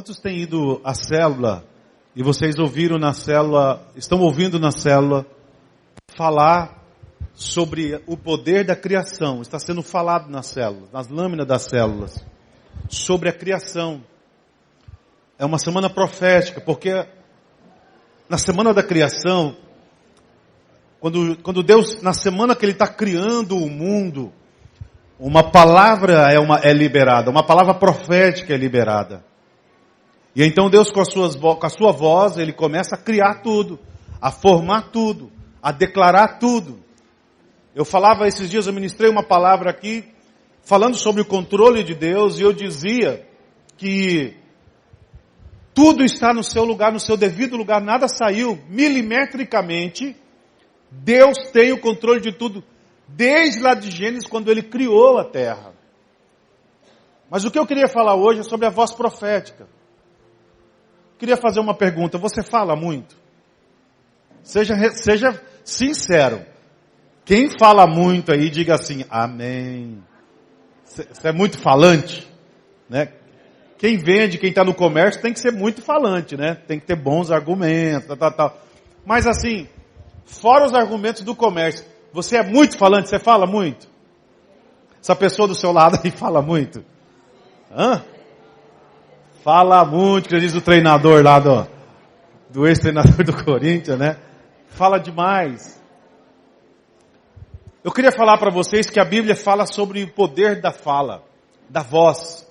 Quantos têm ido à célula e vocês ouviram na célula, estão ouvindo na célula falar sobre o poder da criação? Está sendo falado nas células, nas lâminas das células, sobre a criação. É uma semana profética, porque na semana da criação, quando Deus, na semana que Ele está criando o mundo, uma palavra é liberada, uma palavra profética é liberada. E então Deus com a sua voz, Ele começa a criar tudo, a formar tudo, a declarar tudo. Eu falava esses dias, eu ministrei uma palavra aqui, falando sobre o controle de Deus, e eu dizia que tudo está no seu lugar, no seu devido lugar, nada saiu milimetricamente. Deus tem o controle de tudo, desde lá de Gênesis, quando Ele criou a terra. Mas o que eu queria falar hoje é sobre a voz profética. Queria fazer uma pergunta, você fala muito? Seja sincero. Quem fala muito aí, diga assim, amém. Você é muito falante, né? Quem vende, quem está no comércio, tem que ser muito falante, né? Tem que ter bons argumentos, tal. Mas assim, fora os argumentos do comércio, você é muito falante, você fala muito? Essa pessoa do seu lado aí fala muito? Hã? Fala muito, que diz o treinador lá do ex-treinador do Corinthians, né? Fala demais. Eu queria falar para vocês que a Bíblia fala sobre o poder da fala, da voz,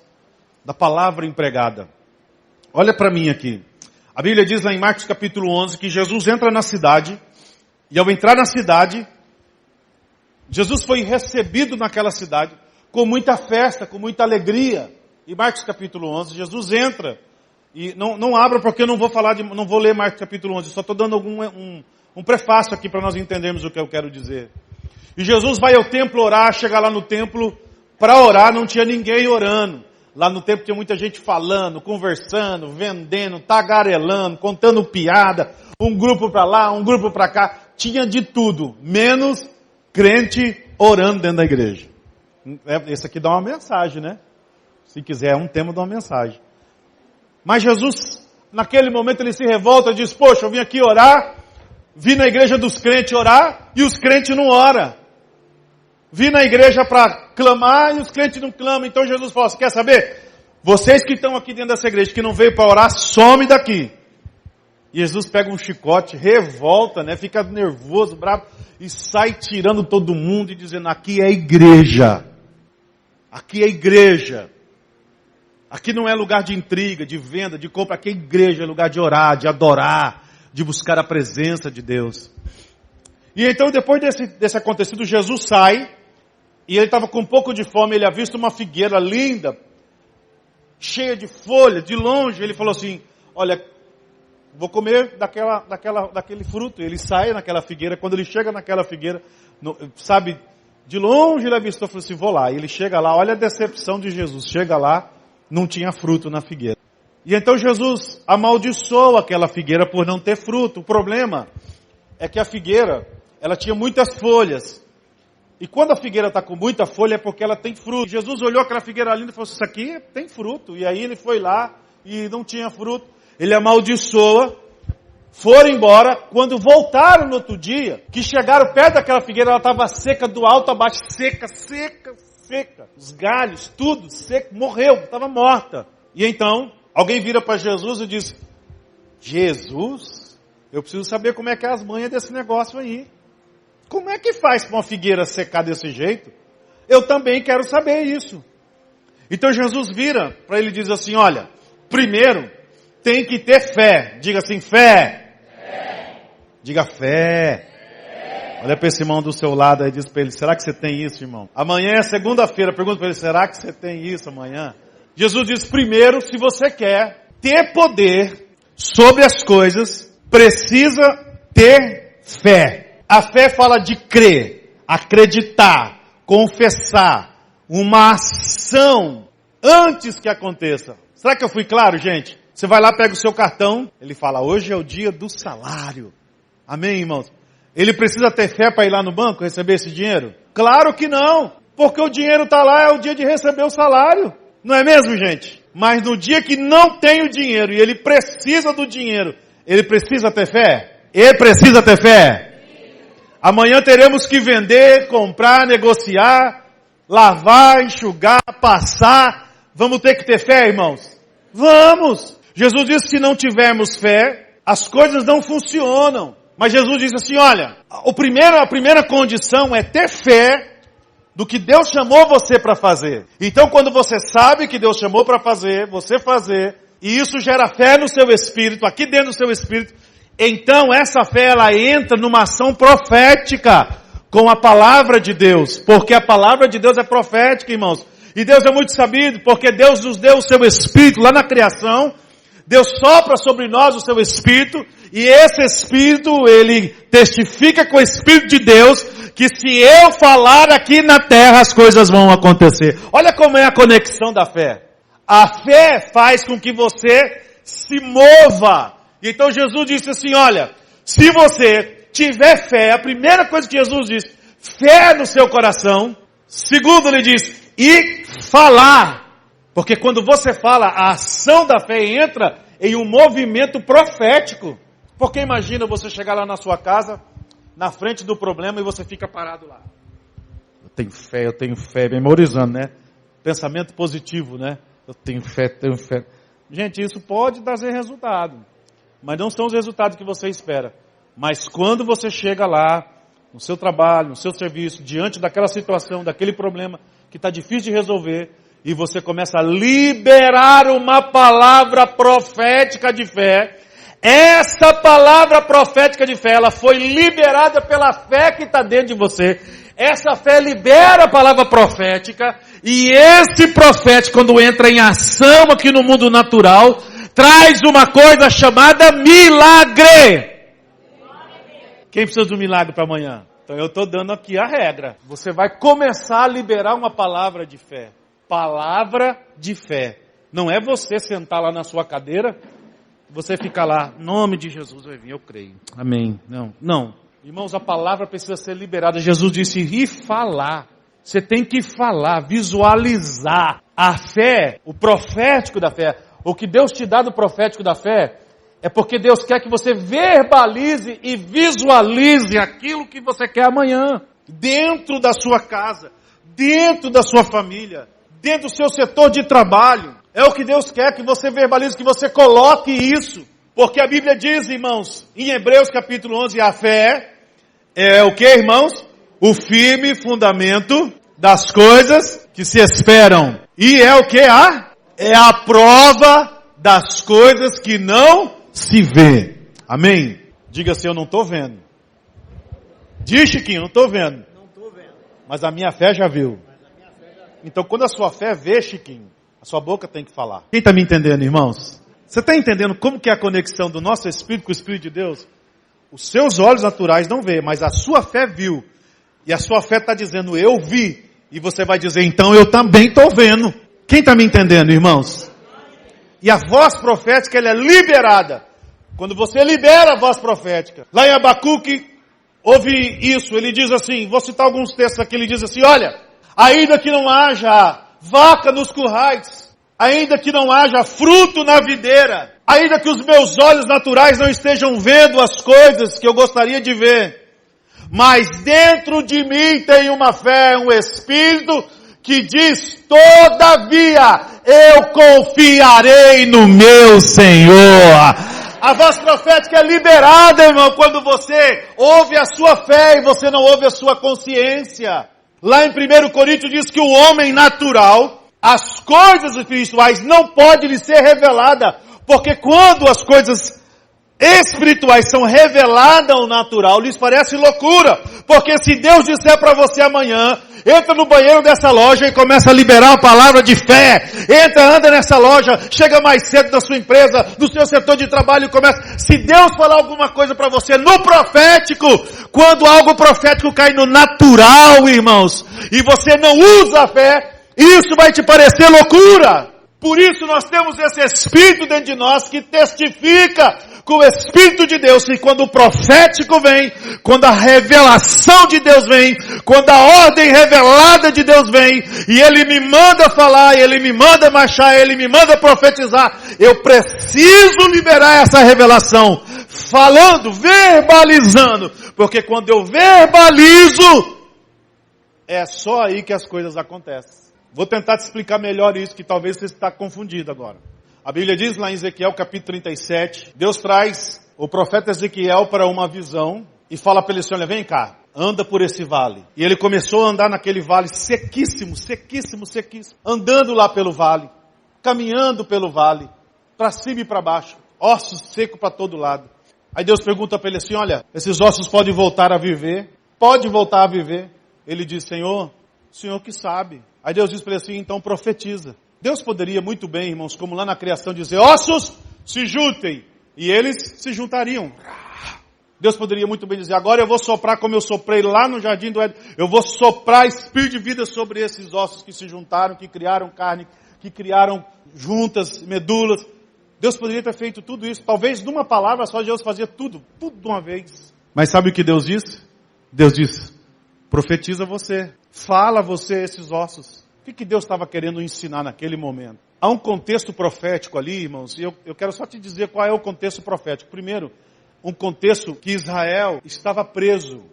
da palavra empregada. Olha para mim aqui. A Bíblia diz lá em Marcos capítulo 11 que Jesus entra na cidade, e ao entrar na cidade, Jesus foi recebido naquela cidade com muita festa, com muita alegria. Em Marcos capítulo 11, Jesus entra, e não abra porque eu não vou ler Marcos capítulo 11, só estou dando um prefácio aqui para nós entendermos o que eu quero dizer. E Jesus vai ao templo orar, chega lá no templo, para orar não tinha ninguém orando. Lá no templo tinha muita gente falando, conversando, vendendo, tagarelando, contando piada, um grupo para lá, um grupo para cá, tinha de tudo, menos crente orando dentro da igreja. Esse aqui dá uma mensagem, né? Se quiser, é um tema de uma mensagem. Mas Jesus, naquele momento, ele se revolta e diz, poxa, eu vim aqui orar, vim na igreja dos crentes orar, e os crentes não oram. Vim na igreja para clamar, e os crentes não clamam. Então Jesus fala, você quer saber? Vocês que estão aqui dentro dessa igreja, que não veio para orar, some daqui. E Jesus pega um chicote, revolta, né? Fica nervoso, bravo, e sai tirando todo mundo e dizendo, aqui é a igreja. Aqui é a igreja. Aqui não é lugar de intriga, de venda, de compra. Aqui é igreja, é lugar de orar, de adorar, de buscar a presença de Deus. E então, depois desse acontecido, Jesus sai, e ele estava com um pouco de fome, ele avista uma figueira linda, cheia de folha, de longe, ele falou assim, olha, vou comer daquele fruto. Ele sai naquela figueira, quando ele chega naquela figueira, sabe, de longe ele avistou, falou assim, vou lá. E ele chega lá, olha a decepção de Jesus, chega lá, não tinha fruto na figueira. E então Jesus amaldiçoou aquela figueira por não ter fruto. O problema é que a figueira, ela tinha muitas folhas. E quando a figueira está com muita folha é porque ela tem fruto. Jesus olhou aquela figueira linda e falou, isso aqui tem fruto. E aí ele foi lá e não tinha fruto. Ele amaldiçoa, foram embora. Quando voltaram no outro dia, que chegaram perto daquela figueira, ela estava seca do alto a baixo, seca. Os galhos, tudo seco, morreu, estava morta. E então, alguém vira para Jesus e diz, Jesus, eu preciso saber como é que é as manhas desse negócio aí. Como é que faz para uma figueira secar desse jeito? Eu também quero saber isso. Então Jesus vira para ele e diz assim, olha, primeiro tem que ter fé. Diga assim, fé. Diga fé. Olha para esse irmão do seu lado aí e diz para ele, será que você tem isso, irmão? Amanhã é segunda-feira, pergunta para ele, será que você tem isso amanhã? Jesus diz, primeiro, se você quer ter poder sobre as coisas, precisa ter fé. A fé fala de crer, acreditar, confessar, uma ação antes que aconteça. Será que eu fui claro, gente? Você vai lá, pega o seu cartão, ele fala, hoje é o dia do salário. Amém, irmãos? Ele precisa ter fé para ir lá no banco receber esse dinheiro? Claro que não, porque o dinheiro está lá, é o dia de receber o salário. Não é mesmo, gente? Mas no dia que não tem o dinheiro e ele precisa do dinheiro, ele precisa ter fé? Ele precisa ter fé? Amanhã teremos que vender, comprar, negociar, lavar, enxugar, passar. Vamos ter que ter fé, irmãos? Vamos! Jesus disse que se não tivermos fé, as coisas não funcionam. Mas Jesus disse assim, olha, a primeira condição é ter fé do que Deus chamou você para fazer. Então quando você sabe que Deus chamou para fazer, você fazer, e isso gera fé no seu espírito, aqui dentro do seu espírito, então essa fé ela entra numa ação profética com a palavra de Deus, porque a palavra de Deus é profética, irmãos. E Deus é muito sabido, porque Deus nos deu o seu espírito lá na criação, Deus sopra sobre nós o seu espírito, e esse espírito, ele testifica com o espírito de Deus, que se eu falar aqui na terra, as coisas vão acontecer. Olha como é a conexão da fé. A fé faz com que você se mova. Então Jesus disse assim, olha, se você tiver fé, a primeira coisa que Jesus disse, fé no seu coração. Segundo, ele diz, e falar. Porque quando você fala, a ação da fé entra em um movimento profético. Porque imagina você chegar lá na sua casa, na frente do problema, e você fica parado lá. Eu tenho fé, memorizando, né? Pensamento positivo, né? Eu tenho fé. Gente, isso pode trazer resultado. Mas não são os resultados que você espera. Mas quando você chega lá, no seu trabalho, no seu serviço, diante daquela situação, daquele problema que está difícil de resolver, e você começa a liberar uma palavra profética de fé, essa palavra profética de fé, ela foi liberada pela fé que está dentro de você. Essa fé libera a palavra profética, e esse profético, quando entra em ação aqui no mundo natural, traz uma coisa chamada milagre. Quem precisa de um milagre para amanhã? Então eu estou dando aqui a regra. Você vai começar a liberar uma palavra de fé. Palavra de fé. Não é você sentar lá na sua cadeira, você ficar lá, nome de Jesus vai vir, eu creio. Amém. Não. Irmãos, a palavra precisa ser liberada. Jesus disse, e falar. Você tem que falar, visualizar. A fé, o profético da fé, o que Deus te dá do profético da fé, é porque Deus quer que você verbalize e visualize aquilo que você quer amanhã. Dentro da sua casa, dentro da sua família, dentro do seu setor de trabalho. É o que Deus quer, que você verbalize, que você coloque isso. Porque a Bíblia diz, irmãos, em Hebreus capítulo 11, a fé é o que, irmãos? O firme fundamento das coisas que se esperam. E é o que? É a prova das coisas que não se vê. Amém? Diga assim, eu não estou vendo. Diz, Chiquinho, eu não estou vendo. Não estou vendo. Mas a minha fé já viu. Então quando a sua fé vê, Chiquinho, a sua boca tem que falar. Quem está me entendendo, irmãos? Você está entendendo como que é a conexão do nosso espírito com o Espírito de Deus? Os seus olhos naturais não vê, mas a sua fé viu. E a sua fé está dizendo, eu vi. E você vai dizer, então eu também estou vendo. Quem está me entendendo, irmãos? E a voz profética, ela é liberada. Quando você libera a voz profética. Lá em Abacuque, houve isso. Ele diz assim, vou citar alguns textos aqui. Ele diz assim, olha, ainda que não haja vaca nos currais, ainda que não haja fruto na videira, ainda que os meus olhos naturais não estejam vendo as coisas que eu gostaria de ver, mas dentro de mim tem uma fé, um espírito que diz, todavia eu confiarei no meu Senhor. A voz profética é liberada, irmão, quando você ouve a sua fé e você não ouve a sua consciência. Lá em 1 Coríntios diz que o homem natural, as coisas espirituais não podem lhe ser revelada, porque quando as coisas espirituais são reveladas ao natural, lhes parece loucura, porque se Deus disser para você amanhã, entra no banheiro dessa loja e começa a liberar a palavra de fé, anda nessa loja, chega mais cedo da sua empresa, do seu setor de trabalho e começa, se Deus falar alguma coisa para você no profético, quando algo profético cai no natural, irmãos, e você não usa a fé, isso vai te parecer loucura. Por isso nós temos esse Espírito dentro de nós que testifica com o Espírito de Deus, e quando o profético vem, quando a revelação de Deus vem, quando a ordem revelada de Deus vem, e Ele me manda falar, Ele me manda marchar, Ele me manda profetizar, eu preciso liberar essa revelação, falando, verbalizando, porque quando eu verbalizo, é só aí que as coisas acontecem. Vou tentar te explicar melhor isso, que talvez você está confundido agora. A Bíblia diz lá em Ezequiel capítulo 37, Deus traz o profeta Ezequiel para uma visão e fala para ele assim, olha, vem cá, anda por esse vale. E ele começou a andar naquele vale sequíssimo, sequíssimo, sequíssimo. Andando lá pelo vale, caminhando pelo vale, para cima e para baixo, ossos secos para todo lado. Aí Deus pergunta para ele assim, olha, esses ossos podem voltar a viver? Pode voltar a viver? Ele diz, Senhor, o Senhor que sabe. Aí Deus diz para ele assim, então profetiza. Deus poderia muito bem, irmãos, como lá na criação, dizer, ossos se juntem. E eles se juntariam. Deus poderia muito bem dizer, agora eu vou soprar como eu soprei lá no jardim do Éden. Eu vou soprar espírito de vida sobre esses ossos que se juntaram, que criaram carne, que criaram juntas, medulas. Deus poderia ter feito tudo isso. Talvez numa palavra só Deus fazia tudo de uma vez. Mas sabe o que Deus disse? Deus disse, profetiza você. Fala você esses ossos. O que Deus estava querendo ensinar naquele momento? Há um contexto profético ali, irmãos, e eu quero só te dizer qual é o contexto profético. Primeiro, um contexto que Israel estava preso,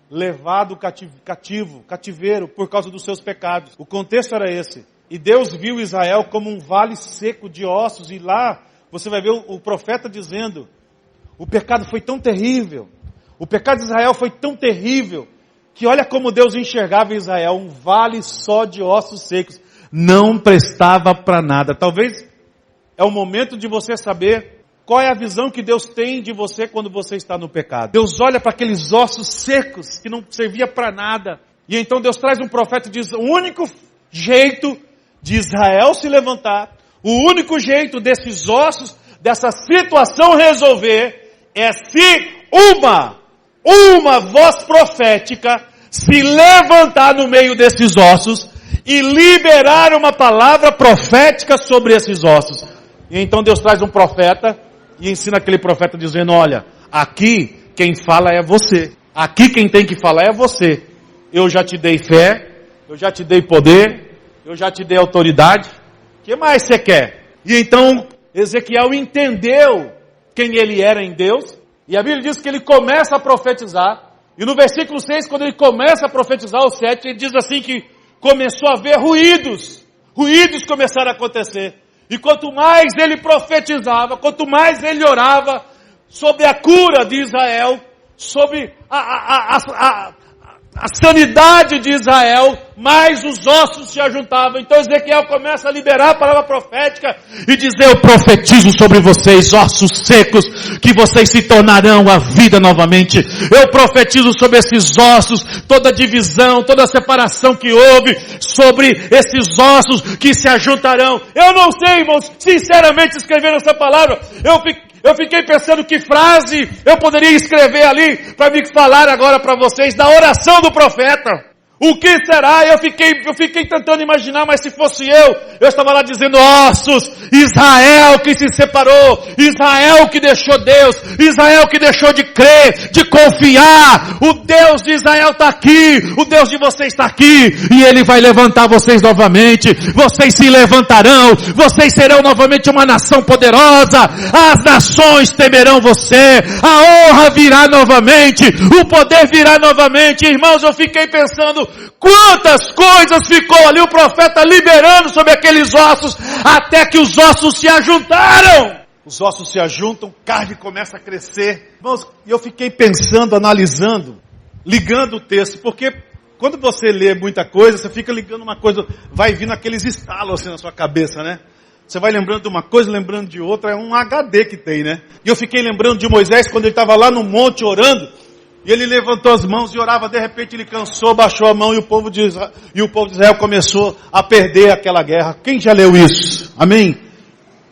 levado cativeiro, por causa dos seus pecados. O contexto era esse. E Deus viu Israel como um vale seco de ossos, e lá você vai ver o profeta dizendo, o pecado foi tão terrível, o pecado de Israel foi tão terrível, que olha como Deus enxergava Israel, um vale só de ossos secos. Não prestava para nada. Talvez é o momento de você saber qual é a visão que Deus tem de você quando você está no pecado. Deus olha para aqueles ossos secos que não servia para nada. E então Deus traz um profeta e diz, o único jeito de Israel se levantar, o único jeito desses ossos, dessa situação resolver, é se uma voz profética se levantar no meio desses ossos e liberar uma palavra profética sobre esses ossos. E então Deus traz um profeta e ensina aquele profeta dizendo, olha, aqui quem fala é você. Aqui quem tem que falar é você. Eu já te dei fé, eu já te dei poder, eu já te dei autoridade. O que mais você quer? E então Ezequiel entendeu quem ele era em Deus. E a Bíblia diz que ele começa a profetizar. E no versículo 6, quando ele começa a profetizar, o 7, ele diz assim que começou a haver ruídos. Ruídos começaram a acontecer. E quanto mais ele profetizava, quanto mais ele orava sobre a cura de Israel, sobre a sanidade de Israel, mais os ossos se ajuntavam. Então Ezequiel começa a liberar a palavra profética e dizer, eu profetizo sobre vocês, ossos secos, que vocês se tornarão a vida novamente. Eu profetizo sobre esses ossos, toda a divisão, toda a separação que houve, sobre esses ossos que se ajuntarão. Eu não sei, irmãos, sinceramente escrevendo essa palavra, eu fiquei pensando que frase eu poderia escrever ali para me falar agora para vocês da oração do profeta. O que será? Eu fiquei tentando imaginar, mas se fosse eu estava lá dizendo, ossos, Israel que se separou, Israel que deixou Deus, Israel que deixou de crer, de confiar, o Deus de Israel está aqui, o Deus de vocês está aqui, e Ele vai levantar vocês novamente, vocês se levantarão, vocês serão novamente uma nação poderosa, as nações temerão você, a honra virá novamente, o poder virá novamente. Irmãos, eu fiquei pensando, quantas coisas ficou ali o profeta liberando sobre aqueles ossos, até que os ossos se ajuntaram. Os ossos se ajuntam, carne começa a crescer. Irmãos, eu fiquei pensando, analisando, ligando o texto, porque quando você lê muita coisa, você fica ligando uma coisa, vai vindo aqueles estalos assim na sua cabeça, né? Você vai lembrando de uma coisa, lembrando de outra, é um HD que tem, né? E eu fiquei lembrando de Moisés, quando ele estava lá no monte orando, e ele levantou as mãos e orava, de repente ele cansou, baixou a mão e o povo de Israel começou a perder aquela guerra. Quem já leu isso? Amém?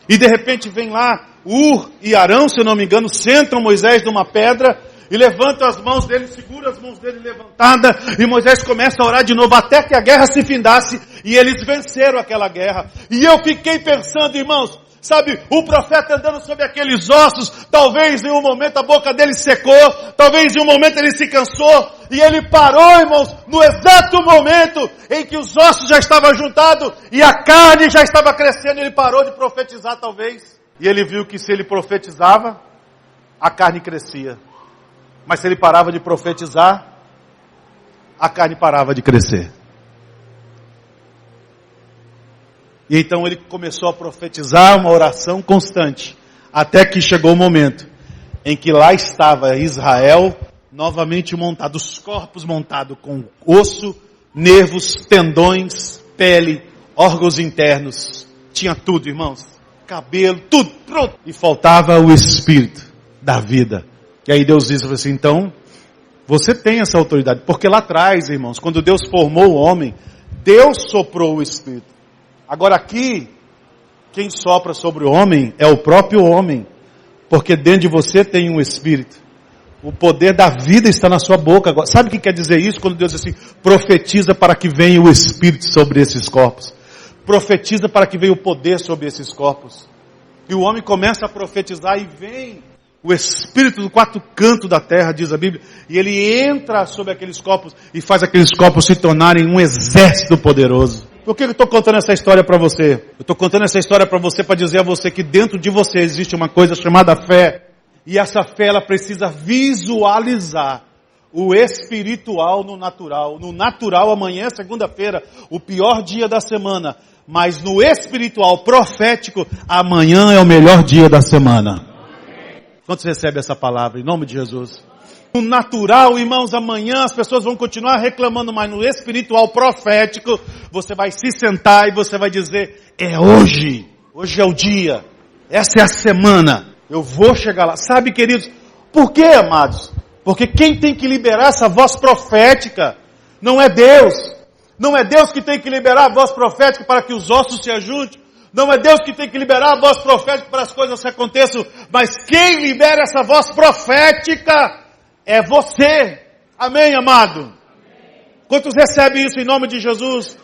E de repente vem lá Ur e Arão, se eu não me engano, sentam Moisés numa pedra e levantam as mãos dele, segura as mãos dele levantadas, e Moisés começa a orar de novo até que a guerra se findasse, e eles venceram aquela guerra. E eu fiquei pensando, irmãos, Sabe, o profeta andando sobre aqueles ossos, talvez em um momento a boca dele secou, talvez em um momento ele se cansou, e ele parou, irmãos, no exato momento em que os ossos já estavam juntados, e a carne já estava crescendo, ele parou de profetizar talvez. E ele viu que se ele profetizava, a carne crescia. Mas se ele parava de profetizar, a carne parava de crescer. E então ele começou a profetizar uma oração constante, até que chegou o momento em que lá estava Israel novamente montado, os corpos montados com osso, nervos, tendões, pele, órgãos internos. Tinha tudo, irmãos. Cabelo, tudo pronto. E faltava o Espírito da vida. E aí Deus disse assim, então, você tem essa autoridade. Porque lá atrás, irmãos, quando Deus formou o homem, Deus soprou o Espírito. Agora aqui, quem sopra sobre o homem é o próprio homem. Porque dentro de você tem um Espírito. O poder da vida está na sua boca. Agora, sabe o que quer dizer isso? Quando Deus diz assim, profetiza para que venha o Espírito sobre esses corpos. Profetiza para que venha o poder sobre esses corpos. E o homem começa a profetizar e vem o Espírito do quarto canto da terra, diz a Bíblia. E ele entra sobre aqueles corpos e faz aqueles corpos se tornarem um exército poderoso. Por que eu estou contando essa história para você? Eu estou contando essa história para você, para dizer a você que dentro de você existe uma coisa chamada fé. E essa fé, ela precisa visualizar o espiritual no natural. No natural, amanhã, segunda-feira, o pior dia da semana. Mas no espiritual, profético, amanhã é o melhor dia da semana. Quantos recebem essa palavra? Em nome de Jesus. No natural, irmãos, amanhã as pessoas vão continuar reclamando, mas no espiritual profético, você vai se sentar e você vai dizer, é hoje. Hoje é o dia. Essa é a semana. Eu vou chegar lá. Sabe, queridos, por quê, amados? Porque quem tem que liberar essa voz profética não é Deus. Não é Deus que tem que liberar a voz profética para que os ossos se ajuntem. Não é Deus que tem que liberar a voz profética para as coisas que aconteçam. Mas quem libera essa voz profética é você. Amém, amado? Amém. Quantos recebem isso em nome de Jesus?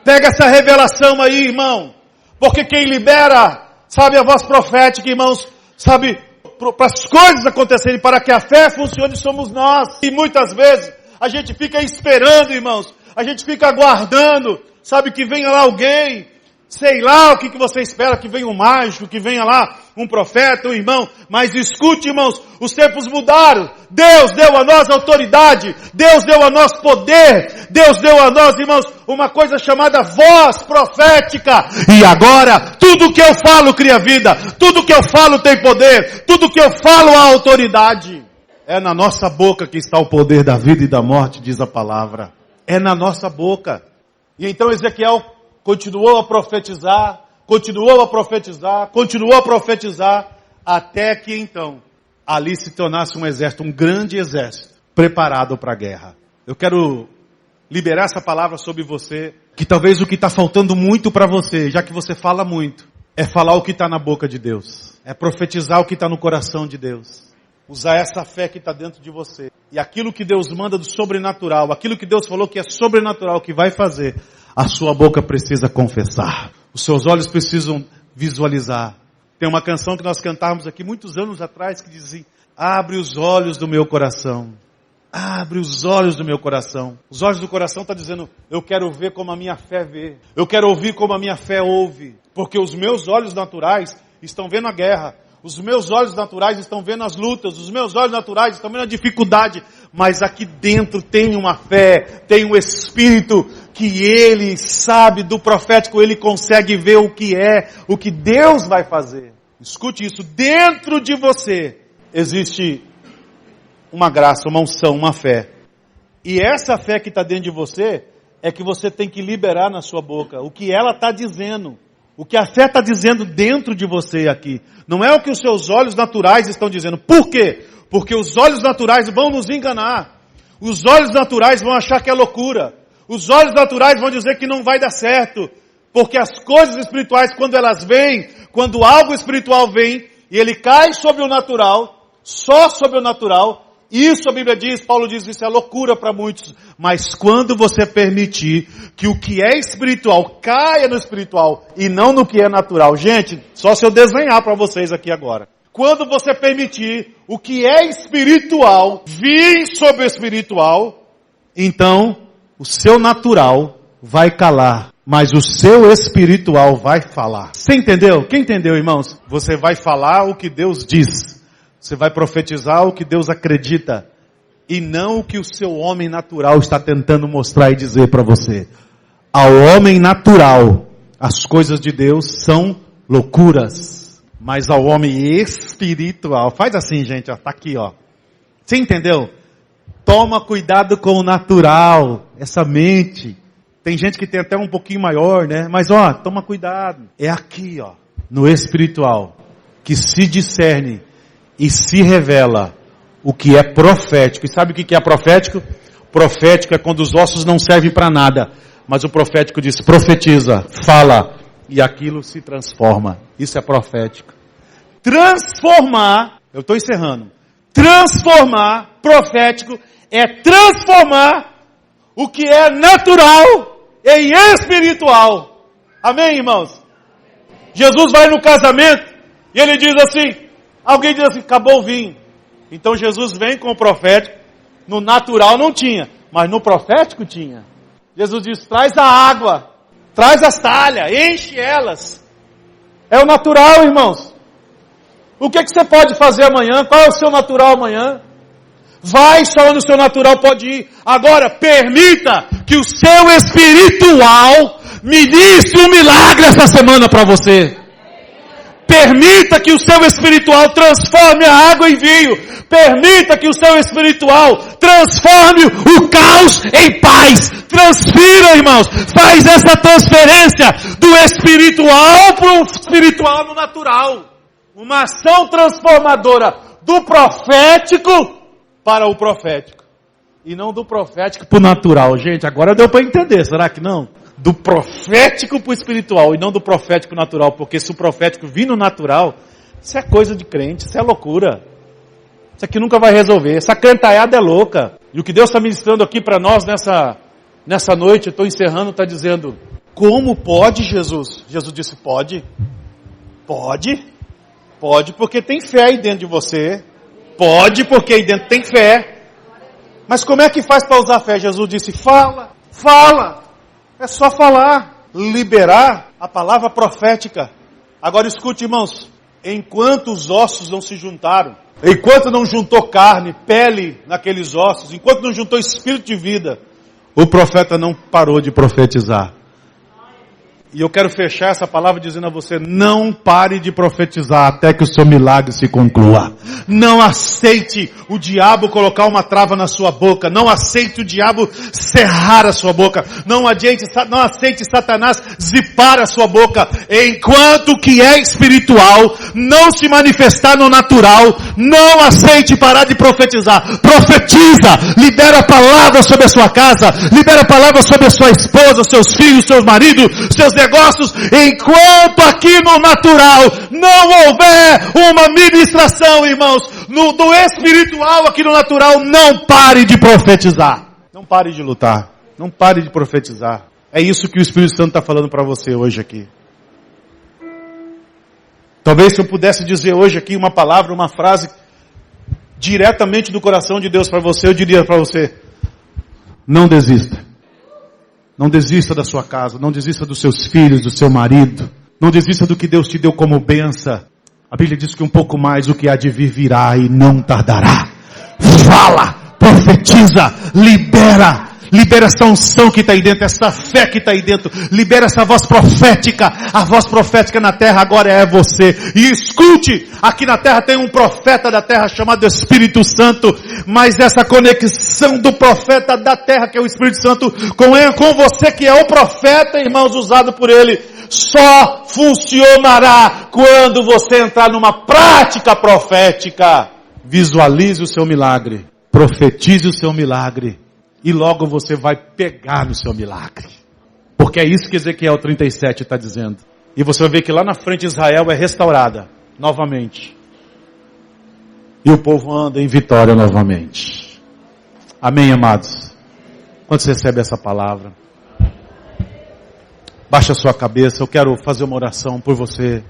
Pega essa revelação aí, irmão. Porque quem libera, sabe, a voz profética, irmãos, sabe, para as coisas acontecerem, para que a fé funcione, somos nós. E muitas vezes a gente fica esperando, irmãos. A gente fica aguardando, sabe, que venha lá alguém, sei lá o que você espera, que venha um mágico, que venha lá um profeta, um irmão. Mas escute, irmãos, os tempos mudaram. Deus deu a nós autoridade, Deus deu a nós poder, Deus deu a nós, irmãos, uma coisa chamada voz profética. E agora, tudo que eu falo cria vida, tudo que eu falo tem poder, tudo que eu falo há autoridade. É na nossa boca que está o poder da vida e da morte, diz a palavra. É na nossa boca. E então Ezequiel continuou a profetizar, até que então ali se tornasse um exército, um grande exército, preparado para a guerra. Eu quero liberar essa palavra sobre você, que talvez o que está faltando muito para você, já que você fala muito, é falar o que está na boca de Deus. É profetizar o que está no coração de Deus. Usar essa fé que está dentro de você. E aquilo que Deus manda do sobrenatural, aquilo que Deus falou que é sobrenatural, que vai fazer, a sua boca precisa confessar. Os seus olhos precisam visualizar. Tem uma canção que nós cantávamos aqui muitos anos atrás que dizia, abre os olhos do meu coração. Abre os olhos do meu coração. Os olhos do coração estão dizendo, eu quero ver como a minha fé vê. Eu quero ouvir como a minha fé ouve. Porque os meus olhos naturais estão vendo a guerra. Os meus olhos naturais estão vendo as lutas. Os meus olhos naturais estão vendo a dificuldade. Mas aqui dentro tem uma fé, tem um Espírito que ele sabe do profético. Ele consegue ver o que Deus vai fazer. Escute isso. Dentro de você existe uma graça, uma unção, uma fé. E essa fé que está dentro de você é que você tem que liberar na sua boca. O que ela está dizendo. O que a fé está dizendo dentro de você aqui. Não é o que os seus olhos naturais estão dizendo. Por quê? Porque os olhos naturais vão nos enganar. Os olhos naturais vão achar que é loucura. Os olhos naturais vão dizer que não vai dar certo. Porque as coisas espirituais, quando elas vêm, quando algo espiritual vem, e ele cai sobre o natural, só sobre o natural, Isso a Bíblia diz, Paulo diz, isso é loucura para muitos. Mas quando você permitir que o que é espiritual caia no espiritual e não no que é natural. Gente, só se eu desenhar para vocês aqui agora. Quando você permitir o que é espiritual vir sobre o espiritual, então o seu natural vai calar, mas o seu espiritual vai falar. Você entendeu? Quem entendeu, irmãos? Você vai falar o que Deus diz. Você vai profetizar o que Deus acredita. E não o que o seu homem natural está tentando mostrar e dizer para você. Ao homem natural, as coisas de Deus são loucuras. Mas ao homem espiritual, faz assim, gente, ó, tá aqui, ó. Você entendeu? Toma cuidado com o natural, essa mente. Tem gente que tem até um pouquinho maior, né? Mas ó, toma cuidado. É aqui, ó, no espiritual, que se discerne e se revela o que é profético. E sabe o que é profético? Profético é quando os ossos não servem para nada. Mas o profético diz, profetiza, fala, e aquilo se transforma. Isso é profético. Transformar, eu estou encerrando. Transformar, profético, é transformar o que é natural em espiritual. Amém, irmãos? Jesus vai no casamento e ele diz assim, alguém diz assim, acabou o vinho. Então Jesus vem com o profético, no natural não tinha, mas no profético tinha. Jesus diz, traz a água, traz as talhas, enche elas. É o natural, irmãos. O que você pode fazer amanhã? Qual é o seu natural amanhã? Vai só onde o seu natural pode ir. Agora, permita que o seu espiritual ministre um milagre essa semana para você. Permita que o seu espiritual transforme a água em vinho. Permita que o seu espiritual transforme o caos em paz. Transfira, irmãos. Faz essa transferência do espiritual para o espiritual no natural. Uma ação transformadora do profético para o profético. E não do profético para o natural. Gente, agora deu para entender, será que não? Do profético para o espiritual e não do profético natural. Porque se o profético vir no natural, isso é coisa de crente, isso é loucura. Isso aqui nunca vai resolver. Essa cantaiada é louca. E o que Deus está ministrando aqui para nós nessa noite, eu estou encerrando, está dizendo, como pode, Jesus? Jesus disse, pode. Pode. Pode porque tem fé aí dentro de você. Pode porque aí dentro tem fé. Mas como é que faz para usar fé? Jesus disse, fala. Fala. É só falar. Liberar a palavra profética. Agora escute, irmãos. Enquanto os ossos não se juntaram, enquanto não juntou carne, pele naqueles ossos, enquanto não juntou espírito de vida, o profeta não parou de profetizar. E eu quero fechar essa palavra dizendo a você, não pare de profetizar até que o seu milagre se conclua. Não aceite o diabo colocar uma trava na sua boca. Não aceite o diabo cerrar a sua boca. Não aceite Satanás zipar a sua boca. Enquanto o que é espiritual não se manifestar no natural, não aceite parar de profetizar. Profetiza, libera a palavra sobre a sua casa, libera a palavra sobre a sua esposa, seus filhos, seus maridos, seus negócios, enquanto aqui no natural não houver uma ministração, irmãos, do espiritual aqui no natural, não pare de profetizar. Não pare de lutar. Não pare de profetizar. É isso que o Espírito Santo está falando para você hoje aqui. Talvez se eu pudesse dizer hoje aqui uma palavra, uma frase diretamente do coração de Deus para você, eu diria para você, não desista. Não desista da sua casa, não desista dos seus filhos, do seu marido. Não desista do que Deus te deu como bênção. A Bíblia diz que um pouco mais o que há de vir virá e não tardará. Fala, profetiza, libera essa unção que está aí dentro, essa fé que está aí dentro. Libera essa voz profética. A voz profética na terra agora é você. E escute, aqui na terra tem um profeta da terra chamado Espírito Santo. Mas essa conexão do profeta da terra, que é o Espírito Santo, com você que é o profeta, irmãos, usado por ele, só funcionará quando você entrar numa prática profética. Visualize o seu milagre. Profetize o seu milagre. E logo você vai pegar no seu milagre. Porque é isso que Ezequiel 37 está dizendo. E você vai ver que lá na frente Israel é restaurada. Novamente. e o povo anda em vitória novamente. Amém, amados? Quando você recebe essa palavra, baixa a sua cabeça, eu quero fazer uma oração por você,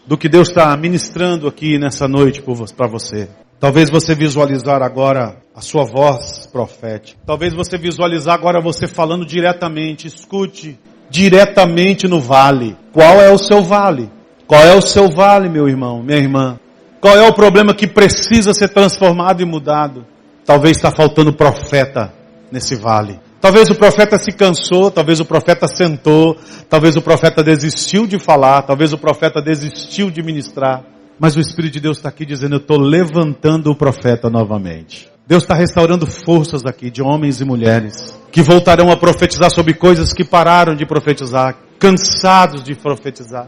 do que Deus está ministrando aqui nessa noite para você. Talvez você visualizar agora a sua voz profética. Talvez você visualizar agora você falando diretamente. Escute, diretamente no vale. Qual é o seu vale? Qual é o seu vale, meu irmão, minha irmã? Qual é o problema que precisa ser transformado e mudado? Talvez está faltando profeta nesse vale. Talvez o profeta se cansou, talvez o profeta sentou, talvez o profeta desistiu de falar, talvez o profeta desistiu de ministrar. Mas o Espírito de Deus está aqui dizendo, eu estou levantando o profeta novamente. Deus está restaurando forças aqui de homens e mulheres que voltarão a profetizar sobre coisas que pararam de profetizar, cansados de profetizar,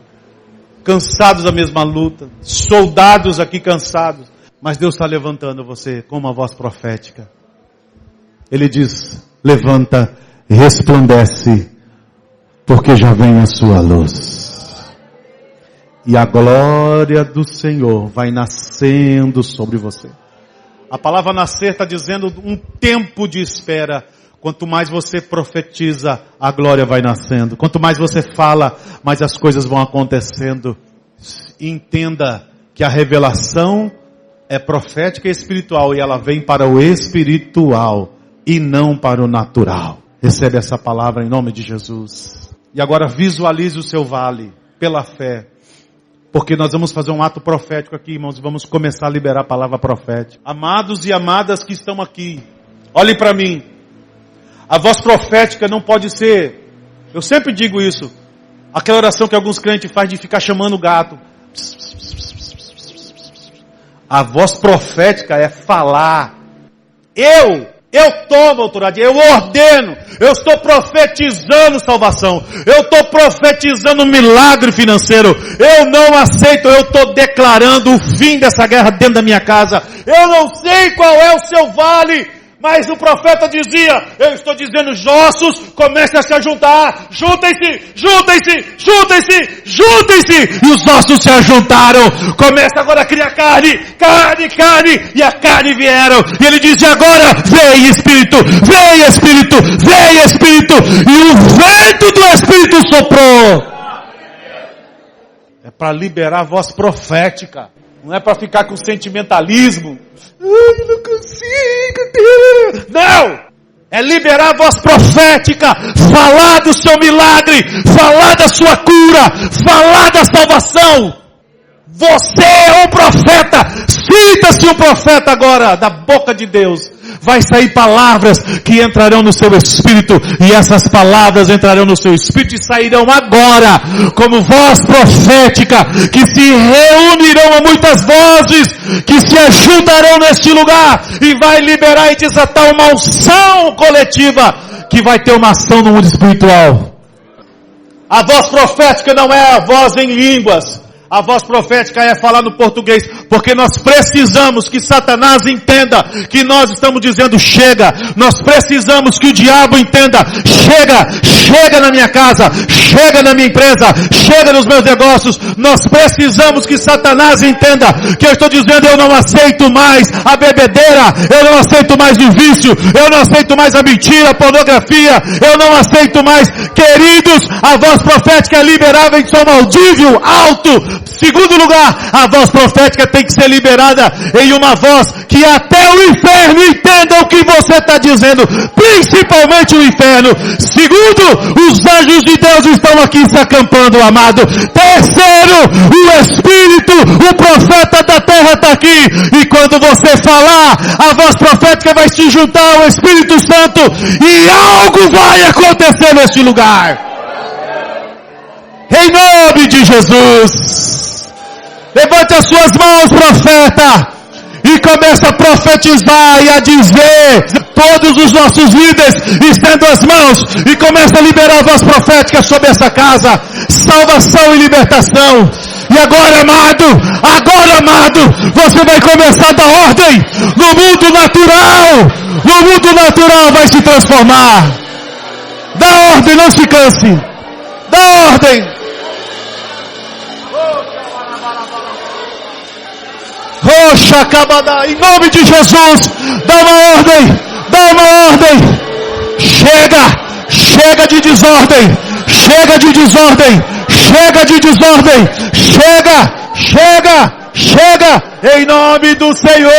cansados da mesma luta, soldados aqui cansados. Mas Deus está levantando você com uma voz profética. Ele diz, levanta, resplandece, porque já vem a sua luz. E a glória do Senhor vai nascendo sobre você. A palavra nascer está dizendo um tempo de espera. Quanto mais você profetiza, a glória vai nascendo. Quanto mais você fala, mais as coisas vão acontecendo. Entenda que a revelação é profética e espiritual, e ela vem para o espiritual e não para o natural. Recebe essa palavra em nome de Jesus. E agora visualize o seu vale pela fé. Porque nós vamos fazer um ato profético aqui, irmãos, e vamos começar a liberar a palavra profética. Amados e amadas que estão aqui, olhem para mim. A voz profética não pode ser, eu sempre digo isso, aquela oração que alguns crentes fazem de ficar chamando o gato. A voz profética é falar. Eu tomo autoridade, eu ordeno, eu estou profetizando salvação, eu estou profetizando milagre financeiro, eu não aceito, eu estou declarando o fim dessa guerra dentro da minha casa. Eu não sei qual é o seu vale, mas o profeta dizia, eu estou dizendo, os ossos comecem a se juntar, juntem-se, juntem-se, juntem-se, juntem-se, e os ossos se ajuntaram, começa agora a criar carne, carne, carne, e a carne vieram, e ele diz, e agora, vem Espírito, vem Espírito, vem Espírito, e o vento do Espírito soprou. É para liberar a voz profética, não é para ficar com sentimentalismo. Ai, não consigo. Não! É liberar a voz profética, falar do seu milagre, falar da sua cura, falar da salvação. Você é um profeta. Sinta-se um profeta agora, da boca de Deus. Vai sair palavras que entrarão no seu espírito, e essas palavras entrarão no seu espírito e sairão agora, como voz profética, que se reunirão a muitas vozes, que se ajuntarão neste lugar, e vai liberar e desatar uma unção coletiva, que vai ter uma ação no mundo espiritual. A voz profética não é a voz em línguas. A voz profética é falar no português, porque nós precisamos que Satanás entenda que nós estamos dizendo chega. Nós precisamos que o diabo entenda, chega, chega na minha casa, chega na minha empresa, chega nos meus negócios. Nós precisamos que Satanás entenda que eu estou dizendo, eu não aceito mais a bebedeira, eu não aceito mais o vício, eu não aceito mais a mentira, a pornografia, eu não aceito mais. Queridos, a voz profética é liberada em som audível, alto. Segundo lugar, a voz profética tem que ser liberada em uma voz que até o inferno entenda o que você está dizendo, principalmente o inferno. Segundo, os anjos de Deus estão aqui se acampando, amado. Terceiro, o Espírito, o profeta da terra está aqui, e quando você falar, a voz profética vai se juntar ao Espírito Santo, e algo vai acontecer neste lugar. Em nome de Jesus. Levante as suas mãos, profeta, e comece a profetizar e a dizer, todos os nossos líderes estendam as mãos e comece a liberar a voz profética sobre essa casa, salvação e libertação. E agora, amado, você vai começar a dar ordem no mundo natural vai se transformar. Dá ordem, não se canse, dá ordem. Oh, Em nome de Jesus, dá uma ordem. Chega de desordem. Chega, em nome do Senhor.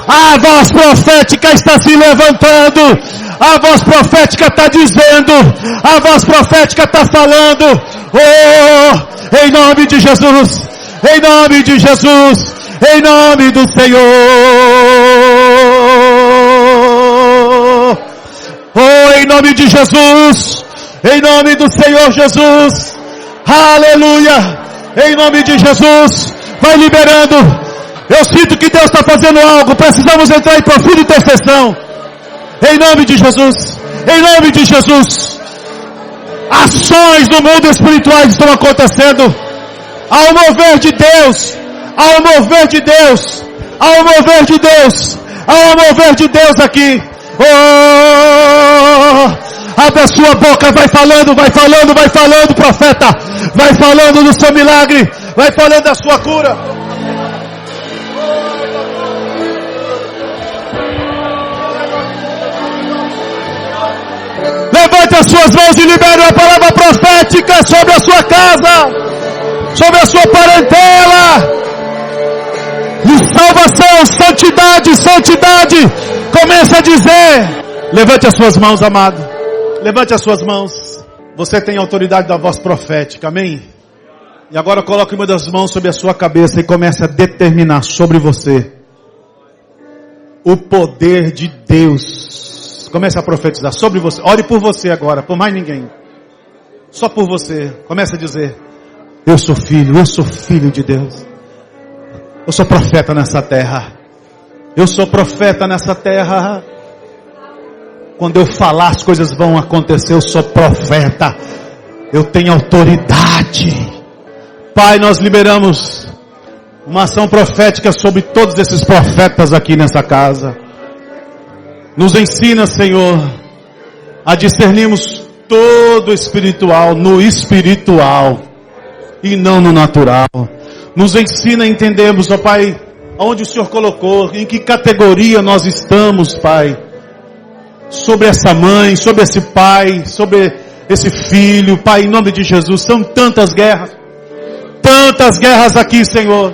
A voz profética está se levantando. A voz profética está dizendo. A voz profética está falando. Oh, em nome de Jesus. Em nome de Jesus. Em nome do Senhor. Oh, em nome de Jesus. Em nome do Senhor Jesus. Aleluia. Em nome de Jesus. Vai liberando. Eu sinto que Deus está fazendo algo. Precisamos entrar em profunda intercessão. Em nome de Jesus. Em nome de Jesus. Ações no mundo espiritual estão acontecendo. Ao mover de Deus. Ao mover de Deus. Ao mover de Deus. Ao mover de Deus aqui. Oh! Abre a sua boca. Vai falando, profeta. Vai falando do seu milagre. Vai falando da sua cura. Levante as suas mãos e libere uma palavra profética sobre a sua casa, sobre a sua parentela. E salvação, santidade. Começa a dizer. Levante as suas mãos, amado. Levante as suas mãos. Você tem autoridade da voz profética, amém? E agora coloque uma das mãos sobre a sua cabeça e comece a determinar sobre você o poder de Deus. Comece a profetizar sobre você. Ore por você agora, por mais ninguém. Só por você. Comece a dizer: eu sou filho de Deus. Eu sou profeta nessa terra. Eu sou profeta nessa terra. Quando eu falar, as coisas vão acontecer. Eu sou profeta. Eu tenho autoridade. Pai, nós liberamos uma ação profética sobre todos esses profetas aqui nessa casa. Nos ensina, Senhor, a discernirmos todo espiritual no espiritual e não no natural. Nos ensina a entendermos, ó Pai, aonde o Senhor colocou, em que categoria nós estamos, Pai. Sobre essa mãe, sobre esse pai, sobre esse filho, Pai, em nome de Jesus. São tantas guerras aqui, Senhor.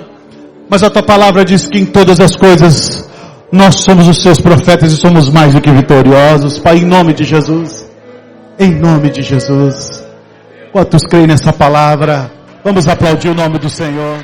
Mas a Tua palavra diz que em todas as coisas nós somos os Seus profetas e somos mais do que vitoriosos, Pai, em nome de Jesus. Em nome de Jesus. Quantos creem nessa palavra? Vamos aplaudir o nome do Senhor.